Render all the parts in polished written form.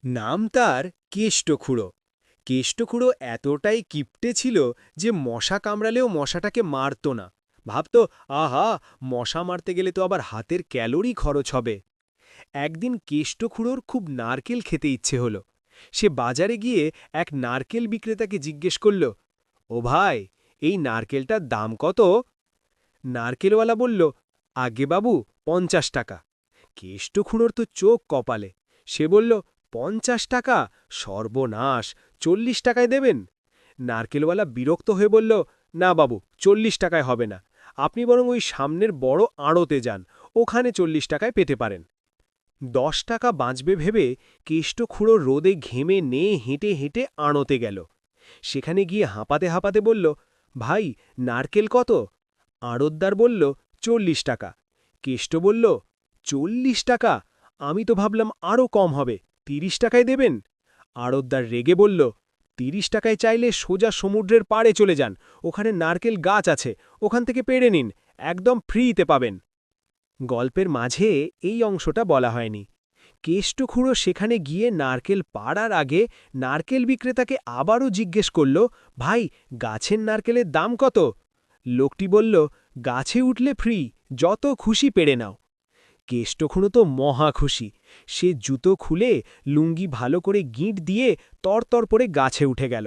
নাম তার কেষ্টখুড়ো। কেষ্টখুড়ো এতটাই কিপ্টে ছিল যে মশা কামড়ালেও মশাটাকে মারত না। ভাবত, আহা, মশা মারতে গেলে তো আবার হাতের ক্যালোরি খরচ হবে। একদিন কেষ্টখুড়োর খুব নারকেল খেতে ইচ্ছে হলো। সে বাজারে গিয়ে এক নারকেল বিক্রেতাকে জিজ্ঞেস করল, ও ভাই, এই নারকেলটার দাম কত? নারকেলওয়ালা বলল, আগে বাবু, 50 টাকা। কেষ্টখুড়োর তো চোখ কপালে। সে বলল, 50 টাকা? সর্বনাশ, 40 টাকায় দেবেন? নারকেলওয়ালা বিরক্ত হয়ে বলল, না বাবু, 40 টাকায় হবে না। আপনি বরং ওই সামনের বড় আড়তে যান, ওখানে 40 টাকায় পেতে পারেন। 10 টাকা বাঁচবে ভেবে কেষ্টখুড়ো রোদে ঘেমে নেয়ে হেঁটে হেঁটে আড়তে গেল। সেখানে গিয়ে হাঁপাতে হাঁপাতে বলল, ভাই, নারকেল কত? আড়তদার বলল, 40 টাকা। কেষ্ট বলল, 40 টাকা? আমি তো ভাবলাম আরও কম হবে, 30 টাকায় দেবেন? আড়তদার রেগে বলল, 30 টাকায় চাইলে সোজা সমুদ্রের পাড়ে চলে যান, ওখানে নারকেল গাছ আছে, ওখান থেকে পেড়ে নিন, একদম ফ্রিতে পাবেন। গল্পের মাঝে এই অংশটা বলা হয়নি। কেষ্টখুড়ো সেখানে গিয়ে নারকেল পাড়ার আগে নারকেল বিক্রেতাকে আবারও জিজ্ঞেস করল, ভাই, গাছের নারকেলের দাম কত? লোকটি বলল, গাছে উঠলে ফ্রি, যত খুশি পেড়ে নাও। কেষ্টখুড়ো তো মহা খুশি। সে জুতো খুলে লুঙ্গি ভালো করে গিঁট দিয়ে তরতর করে গাছে উঠে গেল।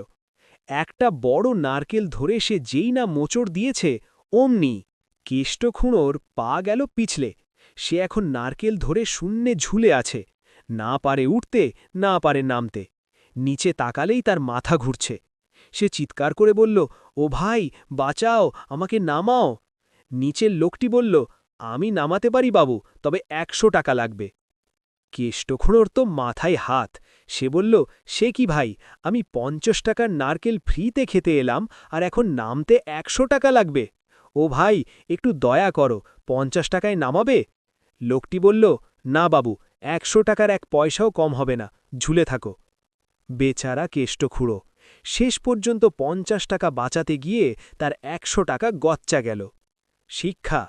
একটা বড় নারকেল ধরে সে যেই না মোচড় দিয়েছে, অমনি কেষ্টখুড়োর পা গেল পিছলে। সে এখন নারকেল ধরে শূন্যে ঝুলে আছে, না পারে উঠতে, না পারে নামতে। নিচে তাকালেই তার মাথা ঘুরছে। সে চিৎকার করে বলল, ও ভাই, বাঁচাও, আমাকে নামাও। নিচের লোকটি বলল, আমি নামাতে পারি বাবু, তবে 100 টাকা লাগবে। কেষ্টখুড়োর তো মাথায় হাত। সে বলল, সে কি ভাই, আমি 50 টাকার নারকেল ফ্রিতে খেতে এলাম, আর এখন নামতে 100 টাকা লাগবে? ও ভাই, একটু দয়া করো, 50 টাকায় নামাবে? লোকটি বলল, না বাবু, 100 টাকার 1 পয়সাও কম হবে না, ঝুলে থাকো। বেচারা কেষ্টখুড়ো, শেষ পর্যন্ত 50 টাকা বাঁচাতে গিয়ে তার 100 টাকা গচ্চা গেল। শিক্ষা: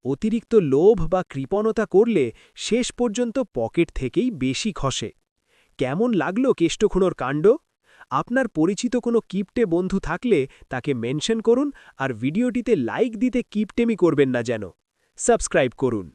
অতিরিক্ত লোভ বা কৃপণতা করলে শেষ পর্যন্ত পকেট থেকেই বেশি খসে। কেমন লাগলো কেষ্টখুড়োর কাণ্ড? আপনার পরিচিত কোনো কিপ্টে বন্ধু থাকলে তাকে মেনশন করুন, আর ভিডিওটিতে লাইক দিতে কিপটেমি করবেন না যেন। সাবস্ক্রাইব করুন।